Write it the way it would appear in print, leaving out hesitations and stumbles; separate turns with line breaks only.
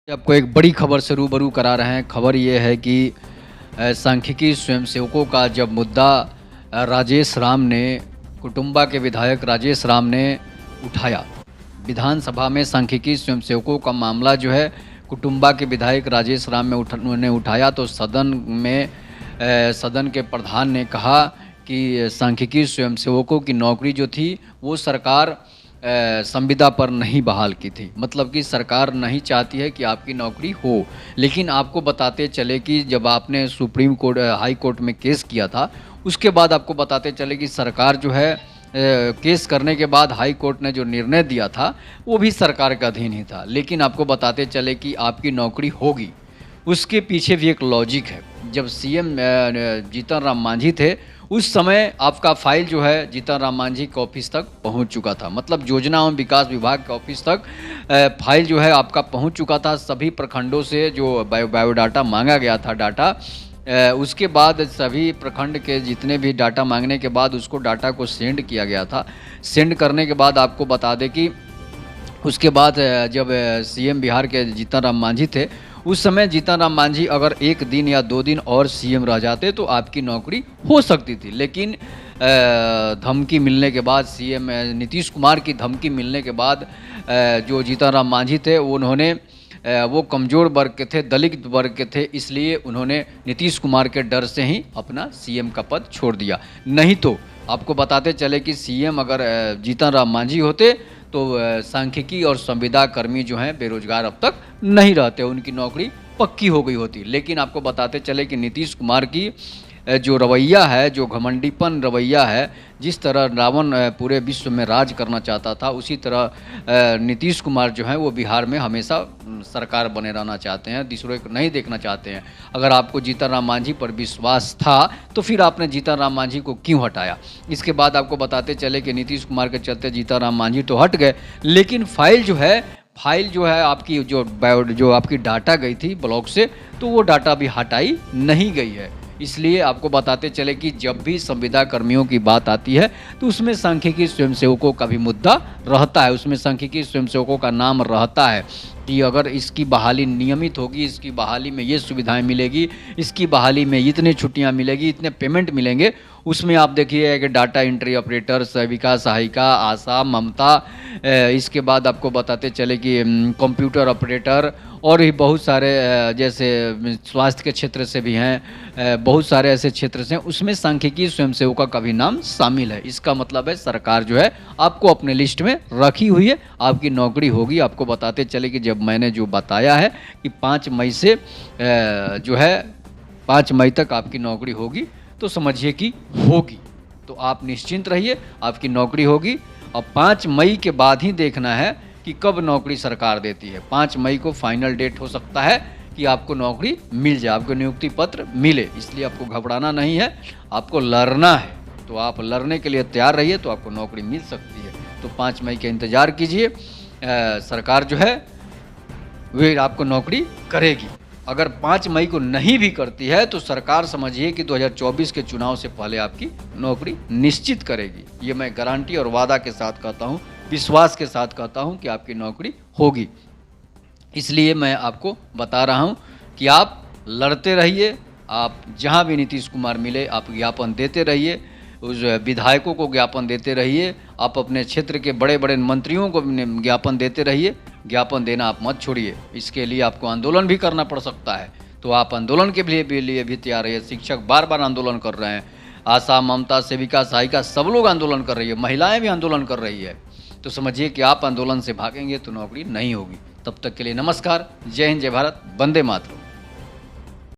आपको एक बड़ी खबर से रूबरू करा रहे हैं। खबर ये है कि सांख्यिकी स्वयंसेवकों का जब मुद्दा राजेश राम ने, कुटुंबा के विधायक राजेश राम ने उठाया, विधानसभा में सांख्यिकी स्वयंसेवकों का मामला जो है कुटुंबा के विधायक राजेश राम में उन्होंने उठाया, तो सदन के प्रधान ने कहा कि सांख्यिकी स्वयंसेवकों की नौकरी जो थी वो सरकार संविदा पर नहीं बहाल की थी। मतलब कि सरकार नहीं चाहती है कि आपकी नौकरी हो। लेकिन आपको बताते चले कि जब आपने सुप्रीम कोर्ट हाई कोर्ट में केस किया था, उसके बाद आपको बताते चले कि सरकार जो है केस करने के बाद हाई कोर्ट ने जो निर्णय दिया था वो भी सरकार के अधीन ही था। लेकिन आपको बताते चले कि आपकी नौकरी होगी, उसके पीछे भी एक लॉजिक है। जब सीएम जीतन राम मांझी थे, उस समय आपका फाइल जो है जीतन राम मांझी के ऑफिस तक पहुंच चुका था। मतलब योजना एवं विकास विभाग के ऑफिस तक फाइल जो है आपका पहुंच चुका था। सभी प्रखंडों से जो बायोडाटा मांगा गया था, डाटा, उसके बाद सभी प्रखंड के जितने भी डाटा मांगने के बाद उसको डाटा को सेंड किया गया था। सेंड करने के बाद आपको बता दें कि उसके बाद जब सीएम बिहार के जीतन राम मांझी थे, उस समय जीतन राम मांझी अगर 1 दिन या 2 दिन और सीएम रह जाते तो आपकी नौकरी हो सकती थी। लेकिन धमकी मिलने के बाद, सीएम नीतीश कुमार की धमकी मिलने के बाद जो जीतन राम मांझी थे उन्होंने वो कमज़ोर वर्ग के थे, दलित वर्ग के थे, इसलिए उन्होंने नीतीश कुमार के डर से ही अपना सीएम का पद छोड़ दिया। नहीं तो आपको बताते चले कि सीएम अगर जीतन राम मांझी होते तो सांख्यिकी और संविदा कर्मी जो हैं बेरोजगार अब तक नहीं रहते, उनकी नौकरी पक्की हो गई होती। लेकिन आपको बताते चले कि नीतीश कुमार की जो रवैया है, जो घमंडीपन रवैया है, जिस तरह रावण पूरे विश्व में राज करना चाहता था, उसी तरह नीतीश कुमार जो है वो बिहार में हमेशा सरकार बने रहना चाहते हैं, दूसरों को नहीं देखना चाहते हैं। अगर आपको जीतन राम मांझी पर विश्वास था तो फिर आपने जीतन राम मांझी को क्यों हटाया? इसके बाद आपको बताते चले कि नीतीश कुमार के चलते जीतन राम मांझी तो हट गए, लेकिन फाइल जो है आपकी जो आपकी डाटा गई थी ब्लॉक से, तो वो डाटा अभी हटाई नहीं गई है। इसलिए आपको बताते चले कि जब भी संविदा कर्मियों की बात आती है तो उसमें सांख्यिकी स्वयंसेवकों का भी मुद्दा रहता है, उसमें सांख्यिकी स्वयंसेवकों का नाम रहता है कि अगर इसकी बहाली नियमित होगी, इसकी बहाली में ये सुविधाएं मिलेगी, इसकी बहाली में इतने छुट्टियां मिलेगी, इतने पेमेंट मिलेंगे। उसमें आप देखिए कि डाटा एंट्री ऑपरेटर, सेविका, सहायिका, आशा, ममता, इसके बाद आपको बताते चले कि कंप्यूटर ऑपरेटर और भी बहुत सारे जैसे स्वास्थ्य के क्षेत्र से भी हैं, बहुत सारे ऐसे क्षेत्र से हैं, उसमें सांख्यिकी स्वयंसेवकों का भी नाम शामिल है। इसका मतलब है सरकार जो है आपको अपने लिस्ट में रखी हुई है, आपकी नौकरी होगी। आपको बताते चले कि जब मैंने जो बताया है कि 5 मई से जो है 5 मई तक आपकी नौकरी होगी, तो समझिए कि होगी। तो आप निश्चिंत रहिए, आपकी नौकरी होगी। और 5 मई के बाद ही देखना है कि कब नौकरी सरकार देती है। 5 मई को फाइनल डेट हो सकता है कि आपको नौकरी मिल जाए, आपको नियुक्ति पत्र मिले। इसलिए आपको घबराना नहीं है, आपको लड़ना है। तो आप लड़ने के लिए तैयार रहिए, तो आपको नौकरी मिल सकती है। तो 5 मई का इंतज़ार कीजिए, सरकार जो है वे आपको नौकरी करेगी। अगर 5 मई को नहीं भी करती है तो सरकार समझिए कि 2024 के चुनाव से पहले आपकी नौकरी निश्चित करेगी। ये मैं गारंटी और वादा के साथ कहता हूँ, विश्वास के साथ कहता हूँ कि आपकी नौकरी होगी। इसलिए मैं आपको बता रहा हूँ कि आप लड़ते रहिए, आप जहाँ भी नीतीश कुमार मिले आप ज्ञापन देते रहिए, उस विधायकों को ज्ञापन देते रहिए, आप अपने क्षेत्र के बड़े बड़े मंत्रियों को ज्ञापन देते रहिए। ज्ञापन देना आप मत छोड़िए, इसके लिए आपको आंदोलन भी करना पड़ सकता है, तो आप आंदोलन के लिए भी तैयार रहिए। शिक्षक बार बार आंदोलन कर रहे हैं, आशा, ममता, सेविका, सहायिका सब लोग आंदोलन कर रही है, महिलाएं भी आंदोलन कर रही है। तो समझिए कि आप आंदोलन से भागेंगे तो नौकरी नहीं होगी। तब तक के लिए नमस्कार, जय हिंद, जय भारत, वंदे मातरम।